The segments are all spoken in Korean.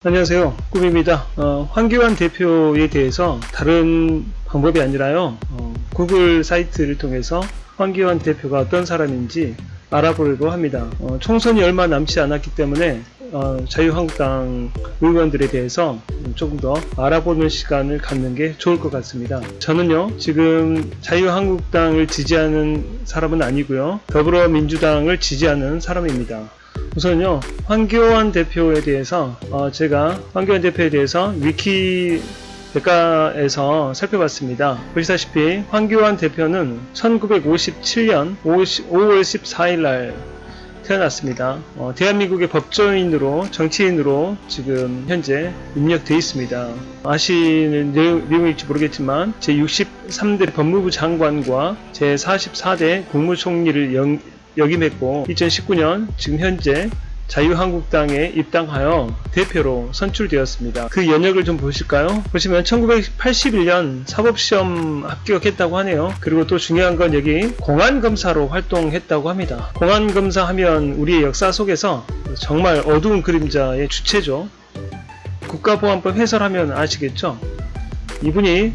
안녕하세요. 꿈입니다. 황교안 대표에 대해서 다른 방법이 아니라요. 구글 사이트를 통해서 황교안 대표가 어떤 사람인지 알아보려고 합니다. 총선이 얼마 남지 않았기 때문에 자유한국당 의원들에 대해서 조금 더 알아보는 시간을 갖는 게 좋을 것 같습니다. 저는요, 지금 자유한국당을 지지하는 사람은 아니고요. 더불어민주당을 지지하는 사람입니다. 우선요, 황교안 대표에 대해서 제가 황교안 대표에 대해서 위키백과에서 살펴봤습니다. 보시다시피 황교안 대표는 1957년 5월 14일 날 태어났습니다. 대한민국의 법조인으로, 정치인으로 지금 현재 입력되어 있습니다. 아시는 내용일지 모르겠지만 제63대 법무부 장관과 제44대 국무총리를 역임했고 2019년 지금 현재 자유한국당에 입당하여 대표로 선출되었습니다. 그 연역을 좀 보실까요? 보시면 1981년 사법시험 합격했다고 하네요. 그리고 또 중요한 건 여기 공안검사로 활동했다고 합니다. 공안검사 하면 우리의 역사 속에서 정말 어두운 그림자의 주체죠. 국가보안법 해설하면 아시겠죠? 이분이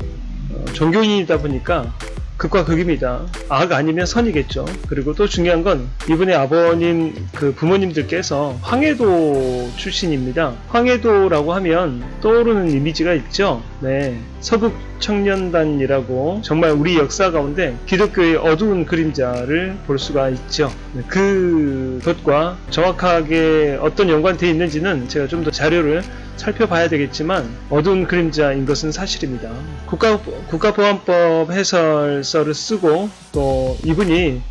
종교인이다 보니까 극과 극입니다. 악 아니면 선이겠죠. 그리고 또 중요한 건 이분의 아버님 부모님들께서 황해도 출신입니다. 황해도라고 하면 떠오르는 이미지가 있죠. 네, 서북청년단이라고 정말 우리 역사 가운데 기독교의 어두운 그림자를 볼 수가 있죠. 네, 그것과 정확하게 어떤 연관되어 있는지는 제가 좀 더 자료를 살펴봐야 되겠지만 어두운 그림자인 것은 사실입니다. 국가보안법 해설서를 쓰고 또 이분이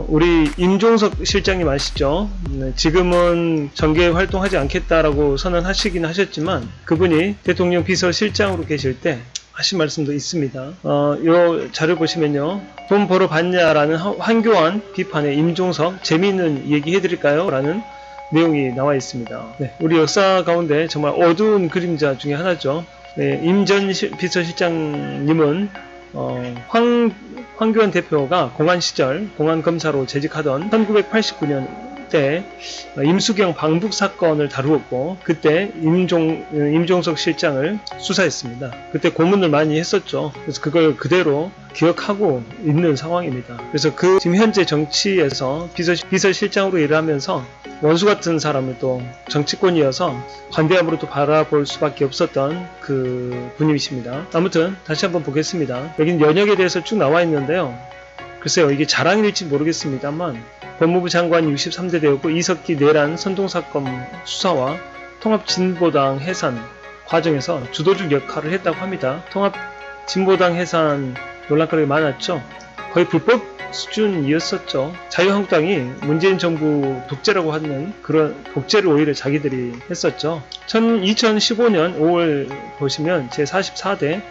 우리 임종석 실장님 아시죠? 네, 지금은 정계 활동하지 않겠다라고 선언하시긴 하셨지만 그분이 대통령 비서실장으로 계실 때 하신 말씀도 있습니다. 요 자료 보시면요. 돈 벌어 봤냐라는 황교안 비판에 임종석 재미있는 얘기 해드릴까요? 라는 내용이 나와 있습니다. 네, 우리 역사 가운데 정말 어두운 그림자 중에 하나죠. 네, 임 전 비서실장님은 황교안 대표가 공안 시절 공안검사로 재직하던 1989년 때 임수경 방북 사건을 다루었고 그때 임종석 실장을 수사했습니다. 그때 고문을 많이 했었죠. 그래서 그걸 그대로 기억하고 있는 상황입니다. 그래서 지금 현재 정치에서 비서실장으로 일을 하면서 원수 같은 사람을 또 정치권이어서 관대함으로 또 바라볼 수밖에 없었던 그 분이십니다. 아무튼 다시 한번 보겠습니다. 여기는 연역에 대해서 쭉 나와 있는데요. 글쎄요, 이게 자랑일지 모르겠습니다만 법무부 장관 63대 되었고 이석기 내란 선동사건 수사와 통합진보당 해산 과정에서 주도적 역할을 했다고 합니다. 통합진보당 해산 논란거리가 많았죠. 거의 불법 수준이었었죠. 자유한국당이 문재인 정부 독재라고 하는 그런 독재를 오히려 자기들이 했었죠. 2015년 5월 보시면 제44대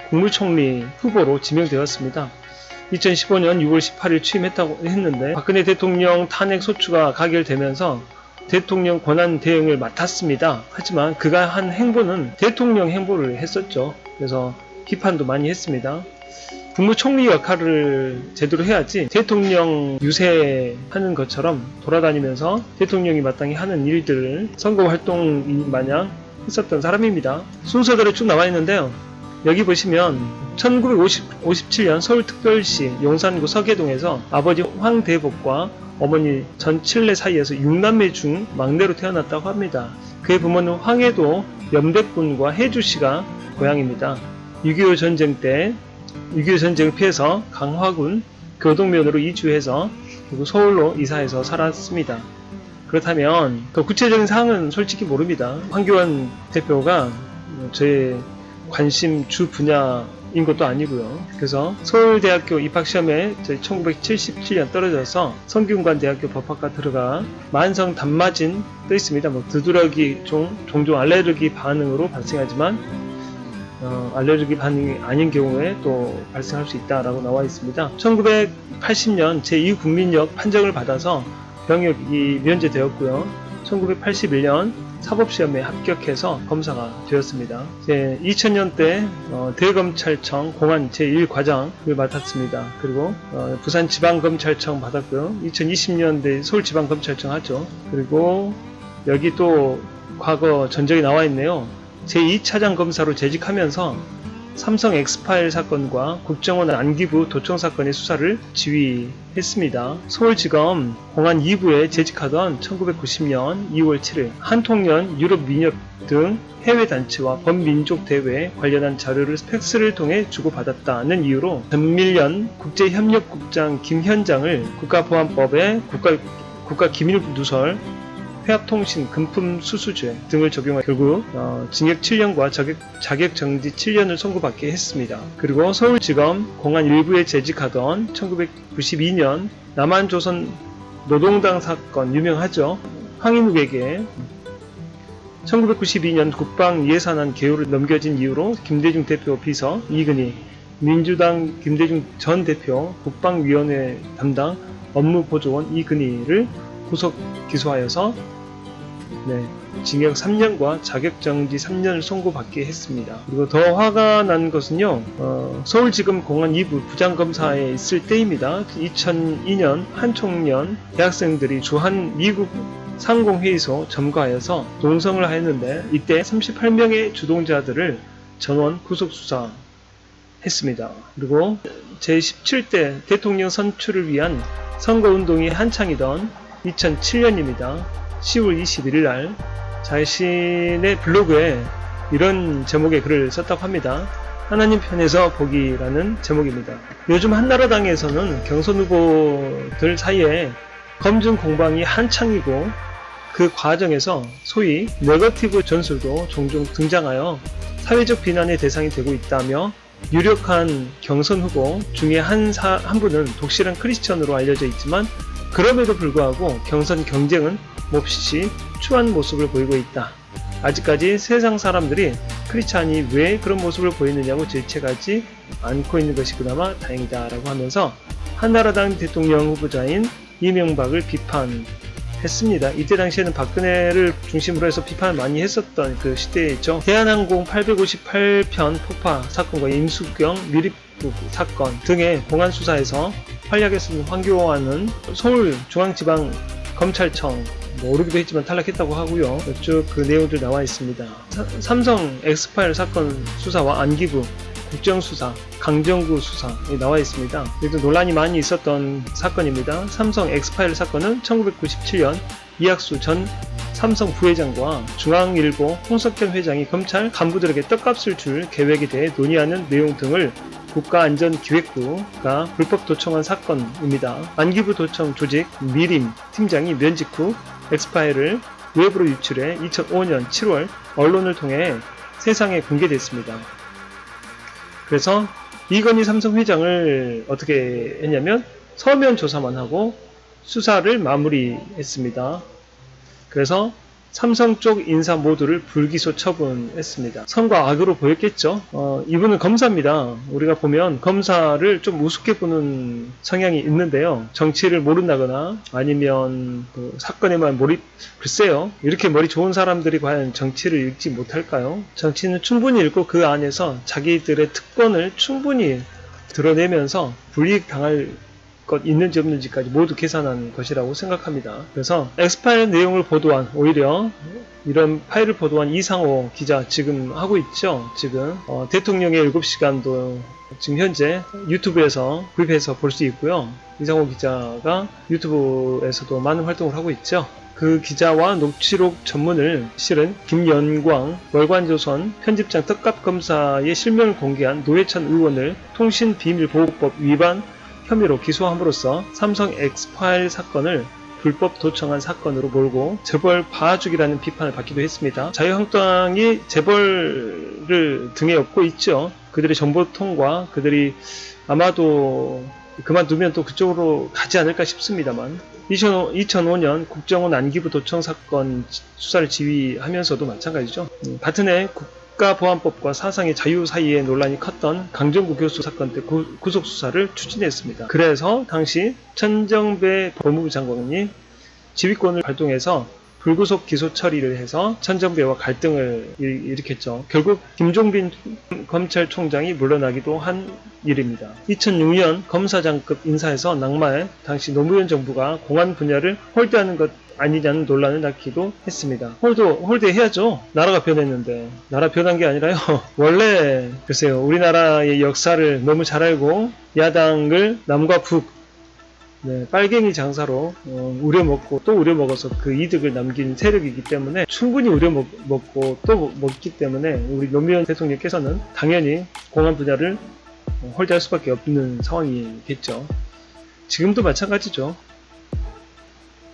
국무총리 후보로 지명되었습니다. 2015년 6월 18일 취임했다고 했는데 박근혜 대통령 탄핵 소추가 가결되면서 대통령 권한 대행을 맡았습니다. 하지만 그가 한 행보는 대통령 행보를 했었죠. 그래서 비판도 많이 했습니다. 국무총리 역할을 제대로 해야지 대통령 유세하는 것처럼 돌아다니면서 대통령이 마땅히 하는 일들을 선거활동 마냥 했었던 사람입니다. 순서대로 쭉 나와 있는데요. 여기 보시면 1957년 서울특별시 용산구 서계동에서 아버지 황대복과 어머니 전칠래 사이에서 6남매 중 막내로 태어났다고 합니다. 그의 부모는 황해도 염대군과 해주시가 고향입니다. 6.25 전쟁을 피해서 강화군 교동면으로 이주해서 그리고 서울로 이사해서 살았습니다. 그렇다면 더 구체적인 사항은 솔직히 모릅니다. 황교안 대표가 제 관심 주 분야인 것도 아니고요. 그래서 서울대학교 입학시험에 1977년 떨어져서 성균관대학교 법학과 들어가 만성 단마진 떠 있습니다. 두드러기 종종 알레르기 반응으로 발생하지만 알레르기 반응이 아닌 경우에 또 발생할 수 있다라고 나와 있습니다. 1980년 제2국민역 판정을 받아서 병역이 면제되었고요. 1981년 사법시험에 합격해서 검사가 되었습니다. 2000년대 대검찰청 공안 제1과장을 맡았습니다. 그리고 부산지방검찰청 받았고요. 2020년대 서울지방검찰청 하죠. 그리고 여기 또 과거 전적이 나와 있네요. 제2차장 검사로 재직하면서 삼성 엑스파일 사건과 국정원 안기부 도청 사건의 수사를 지휘했습니다. 서울지검 공안 2부에 재직하던 1990년 2월 7일 한통련 유럽민협 등 해외 단체와 범민족 대회에 관련한 자료를 팩스를 통해 주고받았다는 이유로 전밀련 국제협력국장 김현장을 국가보안법에 국가기밀누설 회합통신 금품수수죄 등을 적용하여 결국 징역 7년과 자격정지 7년을 선고받게 했습니다. 그리고 서울지검 공안 1부에 재직하던 1992년 남한조선 노동당 사건 유명하죠. 황인욱에게 1992년 국방예산안 개요를 넘겨진 이유로 김대중 대표 비서 이근희, 민주당 김대중 전 대표 국방위원회 담당 업무보조원 이근희를 구속 기소하여서 징역 3년과 자격정지 3년을 선고받게 했습니다. 그리고 더 화가 난 것은요, 서울지검 공안 2부 부장검사에 있을 때입니다. 2002년 한 청년 대학생들이 주한 미국 상공회의소 점거하여서 농성을 하였는데 이때 38명의 주동자들을 전원 구속수사했습니다. 그리고 제17대 대통령 선출을 위한 선거운동이 한창이던 2007년입니다. 10월 21일 날 자신의 블로그에 이런 제목의 글을 썼다고 합니다. 하나님 편에서 보기라는 제목입니다. 요즘 한나라당에서는 경선 후보들 사이에 검증 공방이 한창이고 그 과정에서 소위 네거티브 전술도 종종 등장하여 사회적 비난의 대상이 되고 있다며 유력한 경선 후보 중에 한 분은 독실한 크리스천으로 알려져 있지만 그럼에도 불구하고 경선 경쟁은 몹시 추한 모습을 보이고 있다. 아직까지 세상 사람들이 크리스찬이 왜 그런 모습을 보이느냐고 질책하지 않고 있는 것이 그나마 다행이다 라고 하면서 한나라당 대통령 후보자인 이명박을 비판했습니다. 이때 당시에는 박근혜를 중심으로 해서 비판을 많이 했었던 그 시대였죠. 대한항공 858편 폭파 사건과 임수경 미립국 사건 등의 공안 수사에서 활약에 쓴 황교안은 서울중앙지방검찰청 오르기도 했지만 탈락했다고 하고요. 쭉 그 내용들 나와 있습니다. 삼성 엑스파일 사건 수사와 안기부, 국정수사, 강정구 수사에 나와 있습니다. 그래도 논란이 많이 있었던 사건입니다. 삼성 엑스파일 사건은 1997년 이학수 전 삼성 부회장과 중앙일보 홍석현 회장이 검찰 간부들에게 떡값을 줄 계획에 대해 논의하는 내용 등을 국가안전기획부가 불법 도청한 사건입니다. 안기부 도청 조직 미림 팀장이 면직 후 엑스파일을 외부로 유출해 2005년 7월 언론을 통해 세상에 공개됐습니다. 그래서 이건희 삼성 회장을 어떻게 했냐면 서면 조사만 하고 수사를 마무리했습니다. 그래서 삼성 쪽 인사 모두를 불기소 처분했습니다. 선과 악으로 보였겠죠. 이분은 검사입니다. 우리가 보면 검사를 좀 우습게 보는 성향이 있는데요. 정치를 모른다거나 아니면 그 사건에만 글쎄요. 이렇게 머리 좋은 사람들이 과연 정치를 읽지 못할까요? 정치는 충분히 읽고 그 안에서 자기들의 특권을 충분히 드러내면서 불이익 당할 것 있는지 없는지까지 모두 계산한 것이라고 생각합니다. 그래서 엑스파일 내용을 보도한 오히려 이런 파일을 보도한 이상호 기자 지금 하고 있죠. 지금 대통령의 7시간도 지금 현재 유튜브에서 구입해서 볼 수 있고요. 이상호 기자가 유튜브에서도 많은 활동을 하고 있죠. 그 기자와 녹취록 전문을 실은 김연광 월간조선 편집장 떡값검사의 실명을 공개한 노회찬 의원을 통신비밀보호법 위반 혐의로 기소함으로써 삼성 엑스파일 사건을 불법 도청한 사건으로 몰고 재벌 봐주기라는 비판을 받기도 했습니다. 자유한국당이 재벌을 등에 업고 있죠. 그들의 정보통과 그들이 아마도 그만두면 또 그쪽으로 가지 않을까 싶습니다만 2005년 국정원 안기부 도청 사건 수사를 지휘하면서도 마찬가지죠. 같은 해 국가보안법과 사상의 자유 사이에 논란이 컸던 강정구 교수 사건 때 구속수사를 추진했습니다. 그래서 당시 천정배 법무부 장관이 지휘권을 발동해서 불구속 기소 처리를 해서 전 정부와 갈등을 일으켰죠. 결국 김종빈 검찰총장이 물러나기도 한 일입니다. 2006년 검사장급 인사에서 낙마해 당시 노무현 정부가 공안 분야를 홀대하는 것 아니냐는 논란을 낳기도 했습니다. 홀대해야죠. 나라가 변했는데. 나라 변한 게 아니라요. 원래 글쎄요. 우리나라의 역사를 너무 잘 알고 야당을 남과 북 빨갱이 장사로 우려먹고 또 우려먹어서 그 이득을 남긴 세력이기 때문에 충분히 우려먹고 또 먹기 때문에 우리 노무현 대통령께서는 당연히 공안 분야를 홀대할 수밖에 없는 상황이겠죠. 지금도 마찬가지죠.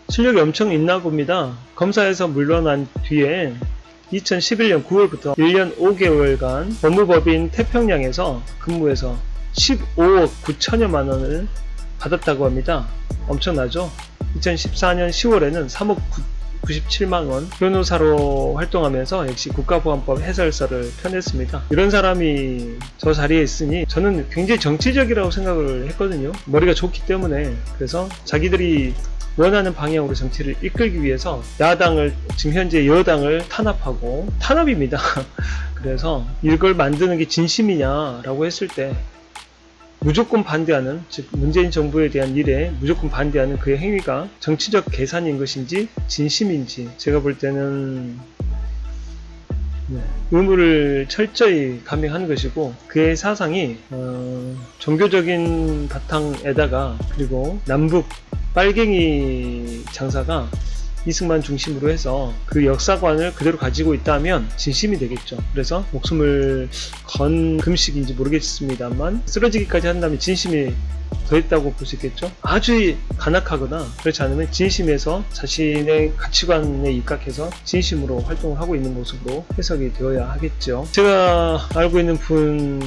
실력이 엄청 있나 봅니다. 검사에서 물러난 뒤에 2011년 9월부터 1년 5개월간 법무법인 태평양에서 근무해서 15억 9천여만 원을 받았다고 합니다. 엄청나죠? 2014년 10월에는 3억 97만 원 변호사로 활동하면서 역시 국가보안법 해설서를 펴냈습니다. 이런 사람이 저 자리에 있으니 저는 굉장히 정치적이라고 생각을 했거든요. 머리가 좋기 때문에. 그래서 자기들이 원하는 방향으로 정치를 이끌기 위해서 야당을, 지금 현재 여당을 탄압하고 탄압입니다. 그래서 이걸 만드는 게 진심이냐라고 했을 때 무조건 반대하는, 즉 문재인 정부에 대한 일에 무조건 반대하는 그의 행위가 정치적 계산인 것인지 진심인지 제가 볼 때는 의무를 철저히 감행하는 것이고, 그의 사상이 종교적인 바탕에다가 그리고 남북 빨갱이 장사가 이승만 중심으로 해서 그 역사관을 그대로 가지고 있다면 진심이 되겠죠. 그래서 목숨을 건 금식인지 모르겠습니다만 쓰러지기까지 한다면 진심이 더했다고 볼 수 있겠죠. 아주 간악하거나 그렇지 않으면 진심에서 자신의 가치관에 입각해서 진심으로 활동을 하고 있는 모습으로 해석이 되어야 하겠죠. 제가 알고 있는 분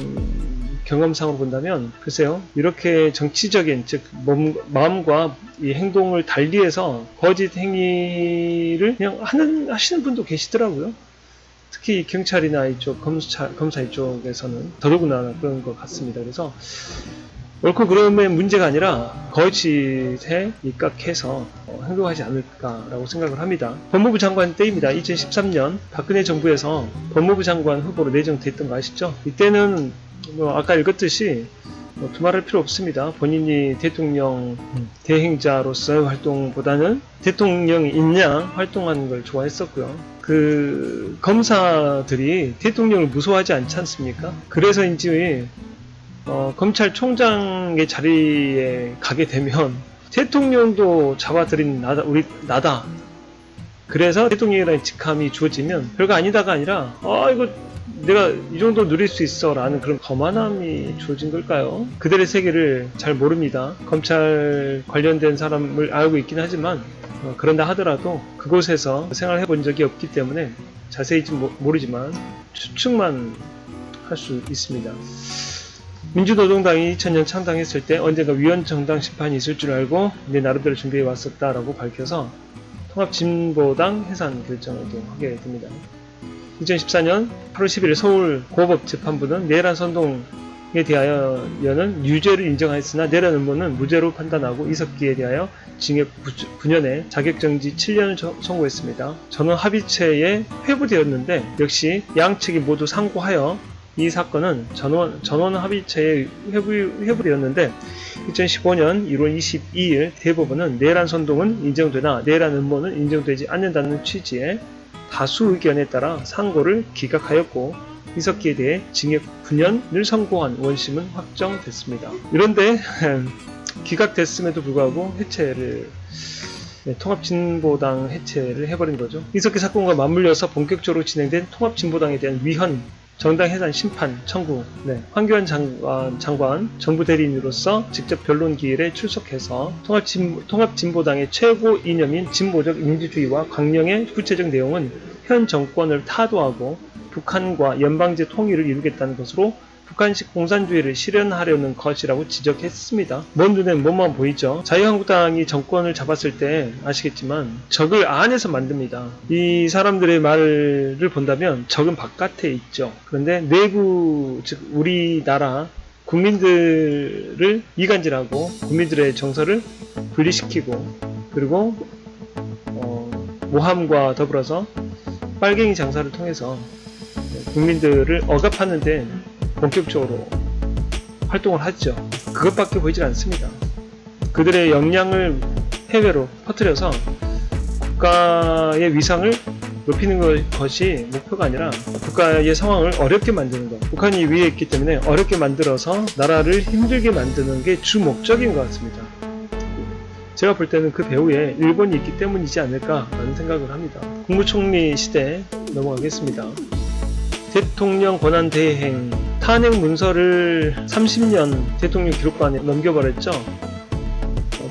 경험상으로 본다면 글쎄요, 이렇게 정치적인, 즉 마음과 이 행동을 달리해서 거짓 행위를 그냥 하시는 분도 계시더라고요. 특히 경찰이나 이쪽 검사 이쪽에서는 더더구나 그런 것 같습니다. 그래서 옳고 그름의 문제가 아니라 거짓에 입각해서 행동하지 않을까라고 생각을 합니다. 법무부 장관 때입니다. 2013년 박근혜 정부에서 법무부 장관 후보로 내정됐던 거 아시죠? 이때는 아까 읽었듯이 두말할 필요 없습니다. 본인이 대통령 대행자로서의 활동보다는 대통령이 인양 활동하는 걸 좋아했었고요. 그 검사들이 대통령을 무서워하지 않지 않습니까? 그래서인지 검찰총장의 자리에 가게 되면 대통령도 잡아들인 나다. 그래서 대통령이라는 직함이 주어지면 별거 아니다가 아니라 이거 내가 이 정도 누릴 수 있어 라는 그런 거만함이 주어진 걸까요? 그들의 세계를 잘 모릅니다. 검찰 관련된 사람을 알고 있긴 하지만 그런다 하더라도 그곳에서 생활해 본 적이 없기 때문에 자세히 모르지만 추측만 할 수 있습니다. 민주노동당이 2000년 창당했을 때 언젠가 위헌정당 심판이 있을 줄 알고 내 나름대로 준비해 왔었다라고 밝혀서 통합진보당 해산 결정을 또 하게 됩니다. 2014년 8월 11일 서울 고법재판부는 내란 선동에 대하여는 유죄를 인정하였으나 내란 음모는 무죄로 판단하고 이석기에 대하여 징역 9년에 자격정지 7년을 선고했습니다. 전원 합의체에 회부되었는데 역시 양측이 모두 상고하여 이 사건은 전원 합의체에 회부되었는데 2015년 1월 22일 대법원은 내란 선동은 인정되나 내란 음모는 인정되지 않는다는 취지의 다수 의견에 따라 상고를 기각하였고 이석기에 대해 징역 9년을 선고한 원심은 확정됐습니다. 이런데 기각됐음에도 불구하고 통합진보당 해체를 해버린 거죠. 이석기 사건과 맞물려서 본격적으로 진행된 통합진보당에 대한 위헌 정당 해산 심판 청구. 황교안 장관 정부 대리인으로서 직접 변론 기일에 출석해서 통합진보당의 최고 이념인 진보적 민주주의와 강령의 구체적 내용은 현 정권을 타도하고 북한과 연방제 통일을 이루겠다는 것으로 북한식 공산주의를 실현하려는 것이라고 지적했습니다. 먼 눈엔 뭐만 보이죠. 자유한국당이 정권을 잡았을 때 아시겠지만 적을 안에서 만듭니다. 이 사람들의 말을 본다면 적은 바깥에 있죠. 그런데 내부, 즉 우리나라 국민들을 이간질하고 국민들의 정서를 분리시키고 그리고 모함과 더불어서 빨갱이 장사를 통해서 국민들을 억압하는데 본격적으로 활동을 하죠. 그것밖에 보이질 않습니다. 그들의 역량을 해외로 퍼뜨려서 국가의 위상을 높이는 것이 목표가 아니라 국가의 상황을 어렵게 만드는 것. 북한이 위에 있기 때문에 어렵게 만들어서 나라를 힘들게 만드는 게 주 목적인 것 같습니다. 제가 볼 때는 그 배후에 일본이 있기 때문이지 않을까라는 생각을 합니다. 국무총리 시대 넘어가겠습니다. 대통령 권한 대행 탄핵 문서를 30년 대통령 기록관에 넘겨버렸죠.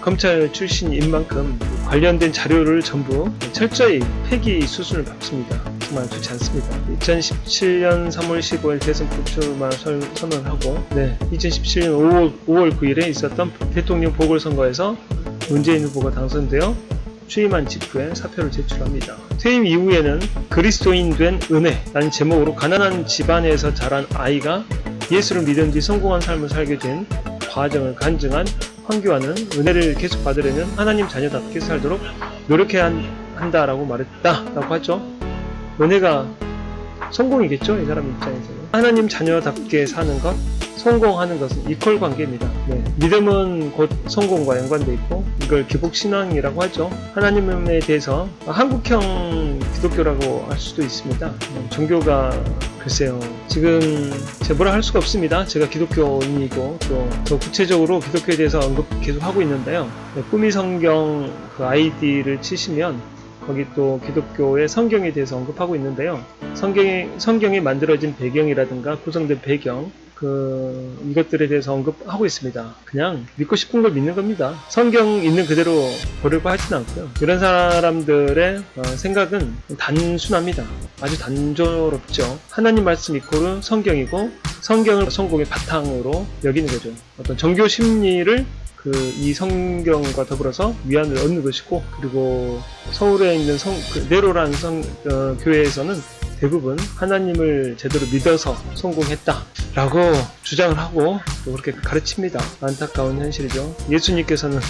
검찰 출신인 만큼 관련된 자료를 전부 철저히 폐기 수순을 밟습니다. 정말 좋지 않습니다. 2017년 3월 15일 대선 불출마 선언하고 2017년 5월 9일에 있었던 대통령 보궐선거에서 문재인 후보가 당선되어 취임한 직후에 사표를 제출합니다. 퇴임 이후에는 그리스도인 된 은혜라는 제목으로 가난한 집안에서 자란 아이가 예수를 믿은 뒤 성공한 삶을 살게 된 과정을 간증한 황교안은 은혜를 계속 받으려면 하나님 자녀답게 살도록 노력해야 한다라고 말했다라고 하죠. 은혜가 성공이겠죠, 이 사람 입장에서는. 하나님 자녀답게 사는 것, 성공하는 것은 이퀄 관계입니다. 믿음은 곧 성공과 연관되어 있고 이걸 기복신앙이라고 하죠. 하나님에 대해서 한국형 기독교라고 할 수도 있습니다. 종교가 글쎄요, 지금 제가 뭐라 할 수가 없습니다. 제가 기독교인이고 또 더 구체적으로 기독교에 대해서 언급 계속 하고 있는데요. 꾸미 성경 그 아이디를 치시면 거기 또 기독교의 성경에 대해서 언급하고 있는데요. 성경이 만들어진 배경이라든가 구성된 배경, 이것들에 대해서 언급하고 있습니다. 그냥 믿고 싶은 걸 믿는 겁니다. 성경 있는 그대로 보려고 하지는 않고요. 이런 사람들의 생각은 단순합니다. 아주 단조롭죠. 하나님 말씀 이코르 성경이고 성경을 성공의 바탕으로 여기는 거죠. 어떤 종교 심리를 이 성경과 더불어서 위안을 얻는 것이고, 그리고 서울에 있는 네로라는 교회에서는 대부분 하나님을 제대로 믿어서 성공했다라고 주장을 하고 또 그렇게 가르칩니다. 안타까운 현실이죠. 예수님께서는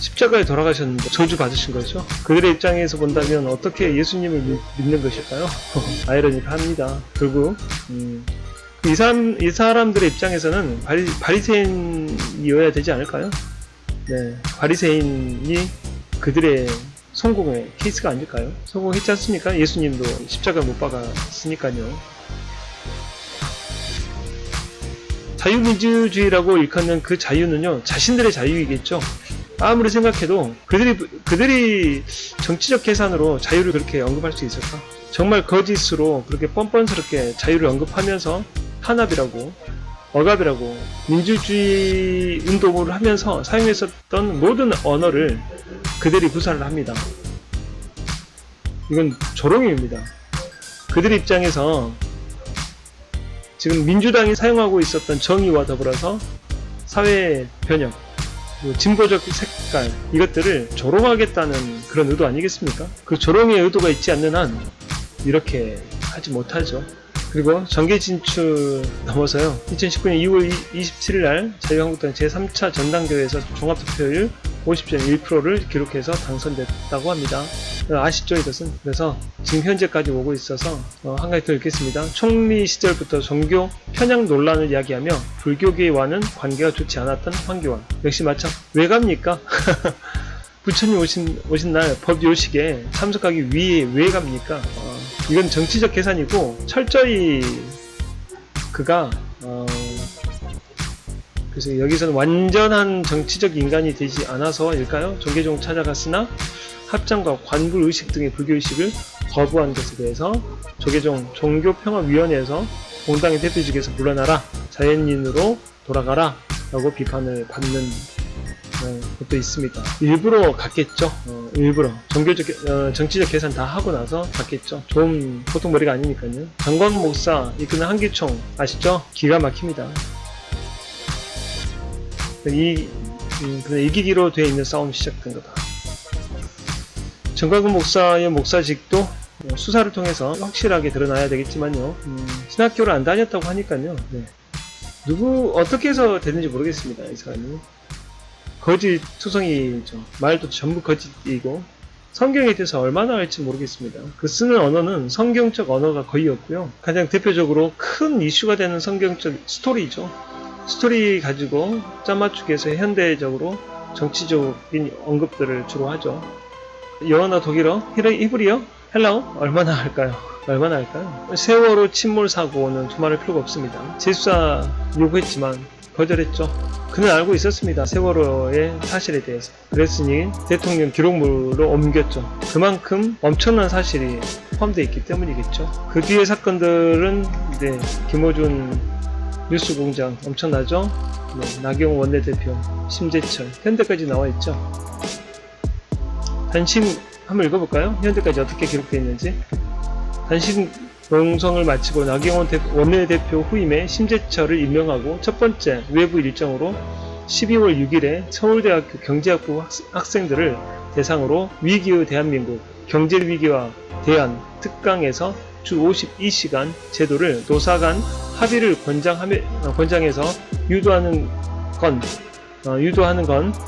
십자가에 돌아가셨는데 저주 받으신 거죠. 그들의 입장에서 본다면 어떻게 예수님을 믿는 것일까요? 아이러니합니다. 결국 이 사람들의 입장에서는 바리새인이어야 되지 않을까요? 바리새인이 그들의 성공의 케이스가 아닐까요? 성공했지 않습니까? 예수님도 십자가 못 박았으니까요. 자유민주주의라고 일컫는 그 자유는요, 자신들의 자유이겠죠. 아무리 생각해도 그들이 정치적 계산으로 자유를 그렇게 언급할 수 있을까? 정말 거짓으로 그렇게 뻔뻔스럽게 자유를 언급하면서 탄압이라고, 억압이라고, 민주주의 운동을 하면서 사용했었던 모든 언어를 그들이 부사를 합니다. 이건 조롱입니다. 그들 입장에서 지금 민주당이 사용하고 있었던 정의와 더불어서 사회 변혁, 진보적 색깔, 이것들을 조롱하겠다는 그런 의도 아니겠습니까? 그 조롱의 의도가 있지 않는 한 이렇게 하지 못하죠. 그리고 정계 진출 넘어서요. 2019년 2월 27일 날 자유한국당 제3차 전당대회에서 종합투표율 50.1%를 기록해서 당선됐다고 합니다. 아쉽죠, 이것은. 그래서 지금 현재까지 오고 있어서 한 가지 더 읽겠습니다. 총리 시절부터 종교 편향 논란을 이야기하며 불교계와는 관계가 좋지 않았던 황교안. 역시 마찬 왜 갑니까? 부처님 오신 날 법 요식에 참석하기 위해 왜 갑니까? 이건 정치적 계산이고 철저히 그가 그래서 여기서는 완전한 정치적 인간이 되지 않아서일까요? 조계종 찾아갔으나 합장과 관불의식 등의 불교의식을 거부한 것에 대해서 조계종 종교평화위원회에서 공당의 대표직에서 물러나라, 자연인으로 돌아가라 라고 비판을 받는 것도 있습니다. 일부러 갔겠죠. 일부러 정치적 계산 다 하고 나서 갔겠죠. 좀 보통 머리가 아니니까요. 정광 목사 이끄는 한기총 아시죠? 기가 막힙니다. 이기기로 되어 있는 싸움이 시작된 거다. 정광근 목사의 목사직도 수사를 통해서 확실하게 드러나야 되겠지만요. 신학교를 안 다녔다고 하니까요. 어떻게 해서 됐는지 모르겠습니다. 이 사람이. 거짓 투성이죠. 말도 전부 거짓이고 성경에 대해서 얼마나 알지 모르겠습니다. 그 쓰는 언어는 성경적 언어가 거의 없고요. 가장 대표적으로 큰 이슈가 되는 성경적 스토리죠. 스토리 가지고 짜맞추기 해서 현대적으로 정치적인 언급들을 주로 하죠. 영어나 독일어, 히브리어, 헬라어 얼마나 할까요? 세월호 침몰 사고는 두말할 필요가 없습니다. 재수사 요구했지만 거절했죠. 그는 알고 있었습니다. 세월호의 사실에 대해서. 그랬으니 대통령 기록물로 옮겼죠. 그만큼 엄청난 사실이 포함되어 있기 때문이겠죠. 그 뒤의 사건들은 김어준 뉴스공장 엄청나죠. 나경원 원내대표, 심재철, 현대까지 나와 있죠. 단식 한번 읽어볼까요? 현대까지 어떻게 기록되어 있는지. 단식 농성을 마치고 나경원 원내대표 후임에 심재철을 임명하고 첫 번째 외부 일정으로 12월 6일에 서울대학교 경제학부 학생들을 대상으로 위기의 대한민국 경제위기와 대안 특강에서 주 52시간 제도를 노사 간 합의를 권장해서 유도하는 건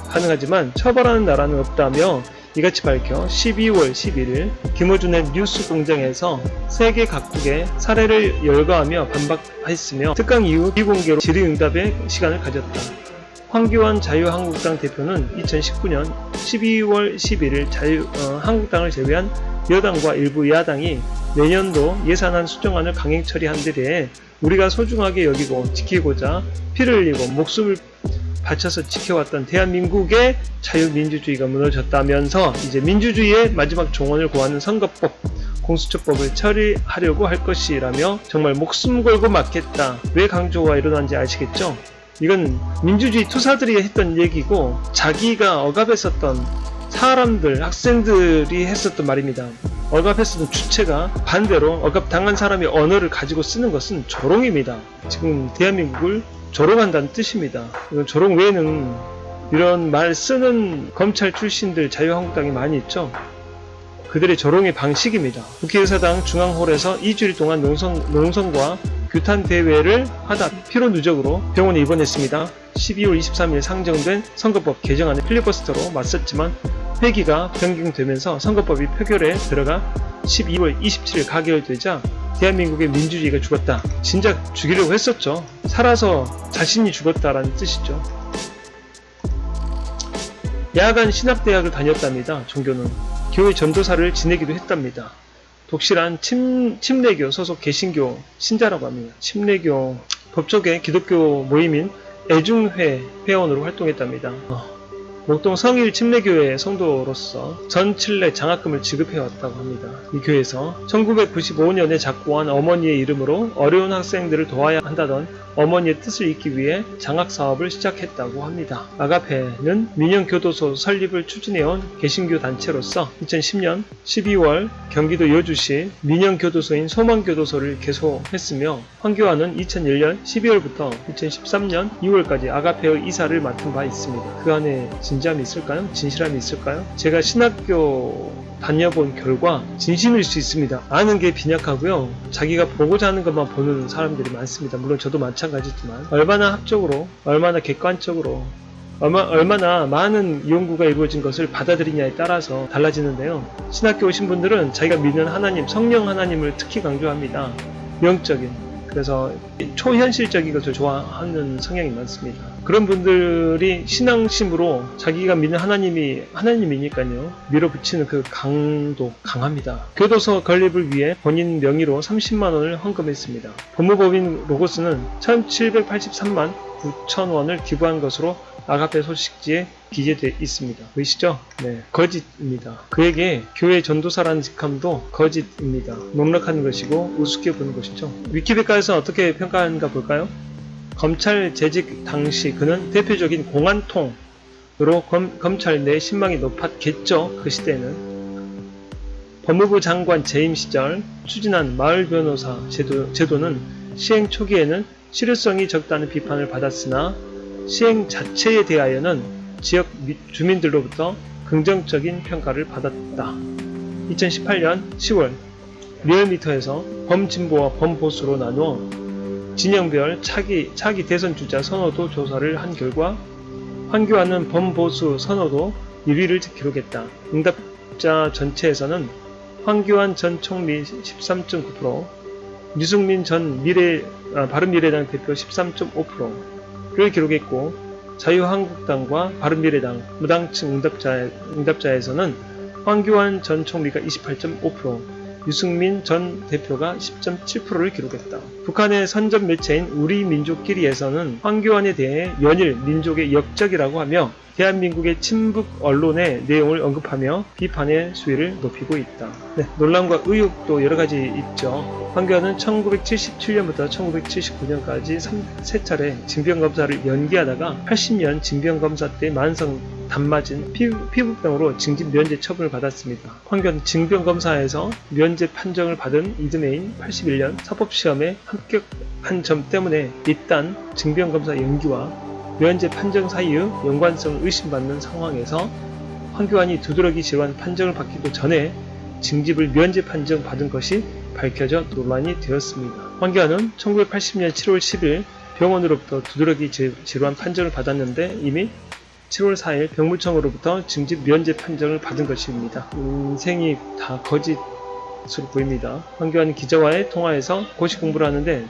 가능하지만 처벌하는 나라는 없다며 이같이 밝혀 12월 11일 김어준의 뉴스 공장에서 세계 각국의 사례를 열거하며 반박했으며 특강 이후 비공개로 질의응답의 시간을 가졌다. 황교안 자유한국당 대표는 2019년 12월 11일 한국당을 제외한 여당과 일부 야당이 내년도 예산안 수정안을 강행 처리한 데 대해 우리가 소중하게 여기고 지키고자 피를 흘리고 목숨을 바쳐서 지켜왔던 대한민국의 자유민주주의가 무너졌다면서 이제 민주주의의 마지막 종언을 고하는 선거법, 공수처법을 처리하려고 할 것이라며 정말 목숨 걸고 맞겠다. 왜 강조가 일어난지 아시겠죠? 이건 민주주의 투사들이 했던 얘기고 자기가 억압했었던 사람들, 학생들이 했었던 말입니다. 억압했었던 주체가 반대로 억압당한 사람의 언어를 가지고 쓰는 것은 조롱입니다. 지금 대한민국을 조롱한다는 뜻입니다. 이건 조롱 외에는 이런 말 쓰는 검찰 출신들 자유한국당이 많이 있죠. 그들의 조롱의 방식입니다. 국회의사당 중앙홀에서 2주일 동안 농성과 규탄 대회를 하다 피로 누적으로 병원에 입원했습니다. 12월 23일 상정된 선거법 개정안의 필리버스터로 맞섰지만 회기가 변경되면서 선거법이 표결에 들어가 12월 27일 가결되자 대한민국의 민주주의가 죽었다. 진작 죽이려고 했었죠. 살아서 자신이 죽었다라는 뜻이죠. 야간 신학대학을 다녔답니다. 종교는. 교회 전도사를 지내기도 했답니다. 독실한 침례교 소속 개신교 신자라고 합니다. 침례교 법조계 기독교 모임인 애중회 회원으로 활동했답니다. 목동 성일 침례교회 성도로서 전칠례 장학금을 지급해왔다고 합니다. 이 교회에서 1995년에 작고한 어머니의 이름으로 어려운 학생들을 도와야 한다던 어머니의 뜻을 잇기 위해 장학사업을 시작했다고 합니다. 아가페는 민영교도소 설립을 추진해온 개신교 단체로서 2010년 12월 경기도 여주시 민영교도소인 소망교도소를 개소했으며 황교안은 2001년 12월부터 2013년 2월까지 아가페의 이사를 맡은 바 있습니다. 그 안에 진지함이 있을까요? 진실함이 있을까요? 제가 신학교 다녀본 결과 진심일 수 있습니다. 아는 게 빈약하고요. 자기가 보고자 하는 것만 보는 사람들이 많습니다. 물론 저도 마찬가지지만 얼마나 합적으로, 얼마나 객관적으로, 얼마나 많은 연구가 이루어진 것을 받아들이냐에 따라서 달라지는데요. 신학교 오신 분들은 자기가 믿는 하나님, 성령 하나님을 특히 강조합니다. 영적인. 그래서 초현실적인 것을 좋아하는 성향이 많습니다. 그런 분들이 신앙심으로 자기가 믿는 하나님이니까요. 밀어붙이는 그 강도 강합니다. 교도소 건립을 위해 본인 명의로 30만 원을 헌금했습니다. 법무법인 로고스는 1783만 9천 원을 기부한 것으로 아가페 소식지에 기재되어 있습니다. 보이시죠? 네, 거짓입니다. 그에게 교회 전도사라는 직함도 거짓입니다. 농락하는 것이고 우습게 보는 것이죠. 위키백과에서 어떻게 평가하는가 볼까요? 검찰 재직 당시 그는 대표적인 공안통으로 검찰 내 신망이 높았겠죠. 그 시대에는. 법무부 장관 재임 시절 추진한 마을 변호사 제도는 시행 초기에는 실효성이 적다는 비판을 받았으나 시행 자체에 대하여는 지역 주민들로부터 긍정적인 평가를 받았다. 2018년 10월 리얼미터에서 범진보와 범보수로 나누어 진영별 차기 대선 주자 선호도 조사를 한 결과 황교안은 범보수 선호도 1위를 기록했다. 응답자 전체에서는 황교안 전 총리 13.9%, 유승민 전 바른미래당 대표 13.5%를 기록했고, 자유한국당과 바른미래당, 무당층 응답자에서는 황교안 전 총리가 28.5%, 유승민 전 대표가 10.7%를 기록했다. 북한의 선전 매체인 우리민족끼리에서는 황교안에 대해 연일 민족의 역적이라고 하며 대한민국의 친북 언론의 내용을 언급하며 비판의 수위를 높이고 있다. 네, 논란과 의혹도 여러가지 있죠. 황교안은 1977년부터 1979년까지 3차례 징병검사를 연기하다가 80년 징병검사 때 만성 단맞은 피부병으로 징집 면제 처분을 받았습니다. 황교안 징병검사에서 면제 판정을 받은 이듬해인 81년 사법시험에 합격한 점 때문에 이딴 징병검사 연기와 면제 판정 사이의 연관성을 의심받는 상황에서 황교안이 두드러기 질환 판정을 받기도 전에 징집을 면제 판정 받은 것이 밝혀져 논란이 되었습니다. 황교안은 1980년 7월 10일 병원으로부터 두드러기 질환 판정을 받았는데 이미 7월 4일 병무청으로부터 징집 면제 판정을 받은 것입니다. 인생이 다 거짓으로 보입니다. 황교안은 기자와의 통화에서 고시 공부를 하는데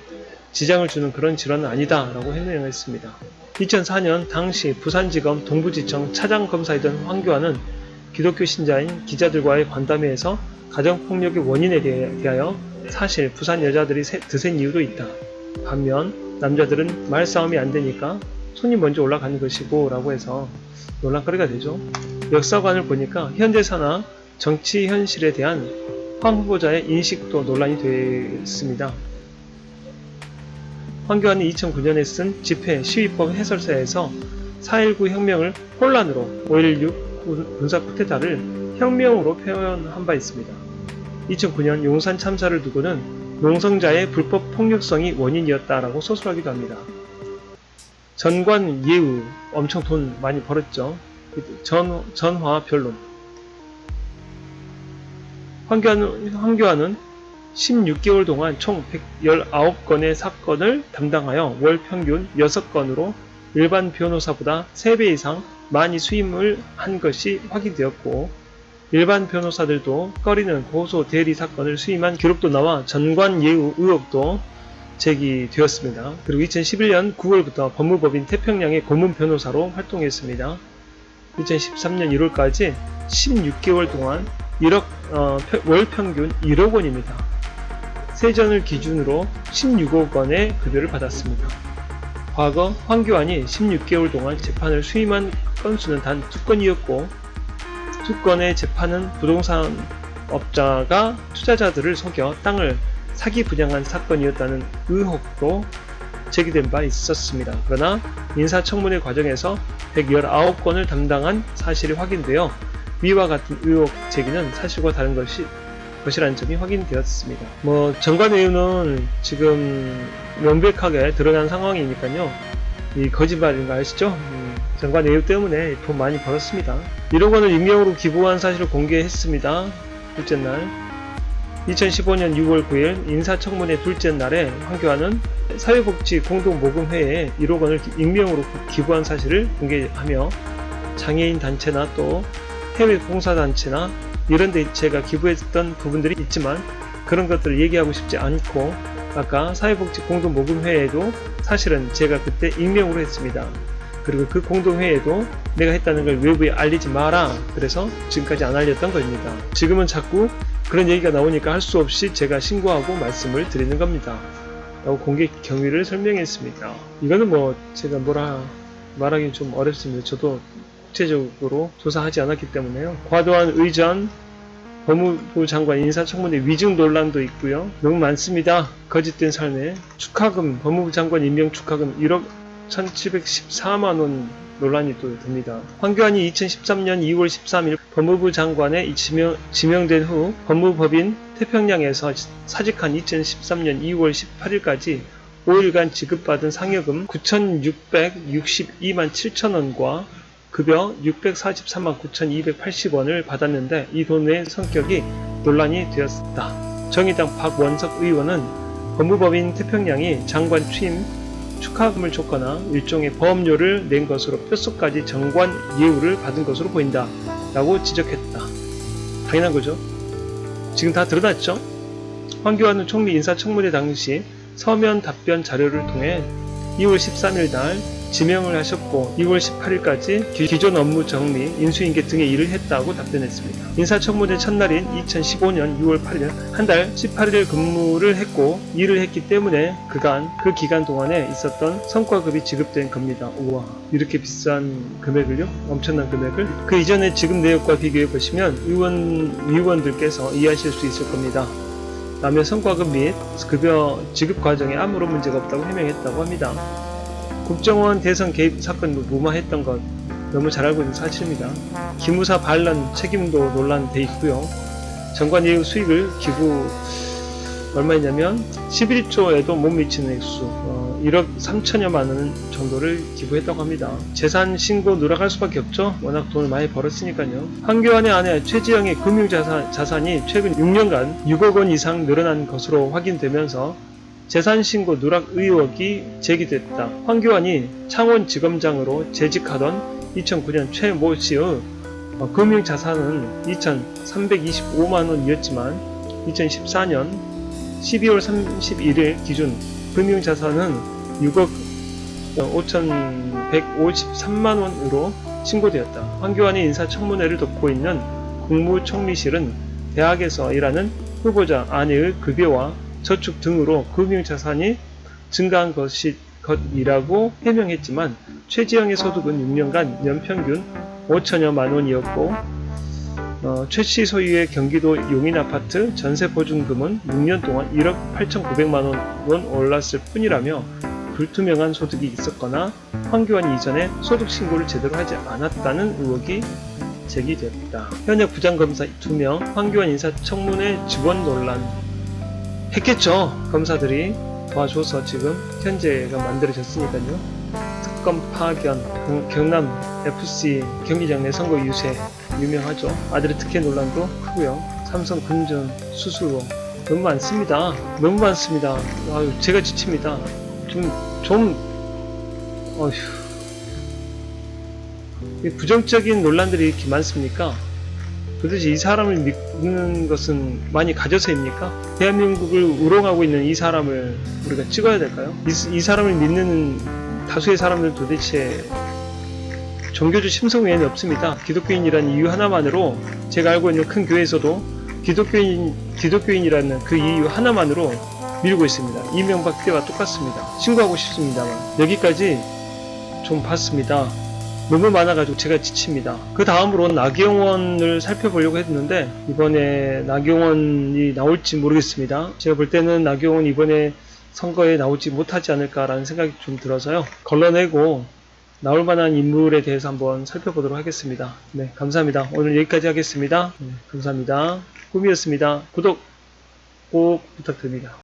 지장을 주는 그런 질환은 아니다 라고 해명했습니다. 2004년 당시 부산지검 동부지청 차장검사이던 황교안은 기독교 신자인 기자들과의 관담회에서 가정폭력의 원인에 대하여 사실 부산 여자들이 드센 이유도 있다. 반면 남자들은 말싸움이 안 되니까 손이 먼저 올라가는 것이고 라고 해서 논란거리가 되죠. 역사관을 보니까 현대사나 정치 현실에 대한 황 후보자의 인식도 논란이 됐습니다. 황교안이 2009년에 쓴 집회 시위법 해설서에서 4.19 혁명을 혼란으로 5.16 군사 쿠데타를 혁명으로 표현한 바 있습니다. 2009년 용산 참사를 두고는 농성자의 불법 폭력성이 원인이었다라고 소설하기도 합니다. 전관 예우 엄청 돈 많이 벌었죠. 전화 변론. 황교안은 16개월 동안 총 119건의 사건을 담당하여 월 평균 6건으로 일반 변호사보다 3배 이상 많이 수임을 한 것이 확인되었고, 일반 변호사들도 꺼리는 고소 대리 사건을 수임한 기록도 나와 전관 예우 의혹도 제기되었습니다. 그리고 2011년 9월부터 법무법인 태평양의 고문 변호사로 활동했습니다. 2013년 1월까지 16개월 동안 월 평균 1억 원입니다. 세전을 기준으로 16억 원의 급여를 받았습니다. 과거 황교안이 16개월 동안 재판을 수임한 건수는 단 2건이었고 2건의 재판은 부동산 업자가 투자자들을 속여 땅을 사기 분양한 사건이었다는 의혹도 제기된 바 있었습니다. 그러나 인사청문회 과정에서 119건을 담당한 사실이 확인되어 위와 같은 의혹 제기는 사실과 다른 것이라는 점이 확인되었습니다. 전관 예우는 지금 명백하게 드러난 상황이니까요. 이 거짓말인 거 아시죠? 전관 예우 때문에 돈 많이 벌었습니다. 1억 원을 익명으로 기부한 사실을 공개했습니다. 둘째 날 2015년 6월 9일 인사청문회 둘째 날에 황교안은 사회복지 공동모금회에 1억 원을 익명으로 기부한 사실을 공개하며 장애인 단체나 또 해외 봉사단체나 이런 데 제가 기부했던 부분들이 있지만 그런 것들을 얘기하고 싶지 않고, 아까 사회복지 공동모금회에도 사실은 제가 그때 익명으로 했습니다. 그리고 그 공동회에도 내가 했다는 걸 외부에 알리지 마라, 그래서 지금까지 안 알렸던 겁니다. 지금은 자꾸 그런 얘기가 나오니까 할 수 없이 제가 신고하고 말씀을 드리는 겁니다 라고 공개 경위를 설명했습니다. 이거는 제가 말하기 좀 어렵습니다. 저도 구체적으로 조사하지 않았기 때문에요. 과도한 의전, 법무부 장관 인사청문회 위증 논란도 있고요. 너무 많습니다. 거짓된 삶에 축하금, 법무부 장관 임명 축하금 1억 1714만원 논란이 또 됩니다. 황교안이 2013년 2월 13일 법무부 장관에 지명된 후 법무법인 태평양에서 사직한 2013년 2월 18일까지 5일간 지급받은 상여금 9,662만 7천원과 급여 643만 9,280원을 받았는데 이 돈의 성격이 논란이 되었다. 정의당 박원석 의원은 법무법인 태평양이 장관 취임 축하금을 줬거나 일종의 보험료를 낸 것으로 뼛속까지 정관 예우를 받은 것으로 보인다 라고 지적했다. 당연한 거죠. 지금 다 드러났죠. 황교안 총리 인사청문회 당시 서면 답변 자료를 통해 2월 13일 날 지명을 하셨고 2월 18일까지 기존 업무 정리, 인수인계 등의 일을 했다고 답변했습니다. 인사청문회 첫날인 2015년 6월 8일 한 달 18일 근무를 했고 일을 했기 때문에 그 기간 동안에 있었던 성과급이 지급된 겁니다. 우와, 이렇게 비싼 금액을요? 엄청난 금액을? 그 이전에 지급 내역과 비교해 보시면 위원들께서 이해하실 수 있을 겁니다. 라며 성과급 및 급여 지급 과정에 아무런 문제가 없다고 해명했다고 합니다. 국정원 대선 개입 사건도 무마했던 것 너무 잘 알고 있는 사실입니다. 기무사 반란 책임도 논란돼 있고요. 정관 이후 수익을 기부 얼마였냐면 11조에도 못 미치는 액수 1억 3천여만 원 정도를 기부했다고 합니다. 재산 신고 누락할 수밖에 없죠. 워낙 돈을 많이 벌었으니까요. 황교안의 아내 최지영의 금융자산이 최근 6년간 6억 원 이상 늘어난 것으로 확인되면서 재산신고 누락 의혹이 제기됐다. 황교안이 창원지검장으로 재직하던 2009년 최 모 씨의 금융자산은 2,325만 원이었지만 2014년 12월 31일 기준 금융자산은 6억 5,153만 원으로 신고되었다. 황교안이 인사청문회를 돕고 있는 국무총리실은 대학에서 일하는 후보자 아내의 급여와 저축 등으로 금융자산이 증가한 것이라고 해명했지만 최지영의 소득은 6년간 연평균 5천여만 원이었고 최 씨 소유의 경기도 용인아파트 전세보증금은 6년 동안 1억 8,900만 원 올랐을 뿐이라며 불투명한 소득이 있었거나 황교안이 이전에 소득신고를 제대로 하지 않았다는 의혹이 제기되었다. 현역 부장검사 2명 황교안 인사청문회 직원 논란 했겠죠. 검사들이 도와줘서 지금 현재가 만들어졌으니까요. 특검 파견, 경남 FC 경기장 내 선거 유세 유명하죠. 아들의 특혜 논란도 크고요. 삼성 금전 수수료 너무 많습니다. 너무 많습니다. 아유, 제가 지칩니다. 어휴. 부정적인 논란들이 이렇게 많습니까? 도대체 이 사람을 믿는 것은 많이 가져서입니까? 대한민국을 우롱하고 있는 이 사람을 우리가 찍어야 될까요? 이 사람을 믿는 다수의 사람들은 도대체 종교적 심성 외에는 없습니다. 기독교인이라는 이유 하나만으로 제가 알고 있는 큰 교회에서도 기독교인이라는 그 이유 하나만으로 밀고 있습니다. 이명박 때와 똑같습니다. 신고하고 싶습니다만 여기까지 좀 봤습니다. 너무 많아가지고 제가 지칩니다. 그 다음으로 나경원을 살펴보려고 했는데 이번에 나경원이 나올지 모르겠습니다. 제가 볼 때는 나경원 이번에 선거에 나오지 못하지 않을까라는 생각이 좀 들어서요. 걸러내고 나올 만한 인물에 대해서 한번 살펴보도록 하겠습니다. 네, 감사합니다. 오늘 여기까지 하겠습니다. 네, 감사합니다. 꿈이었습니다. 구독 꼭 부탁드립니다.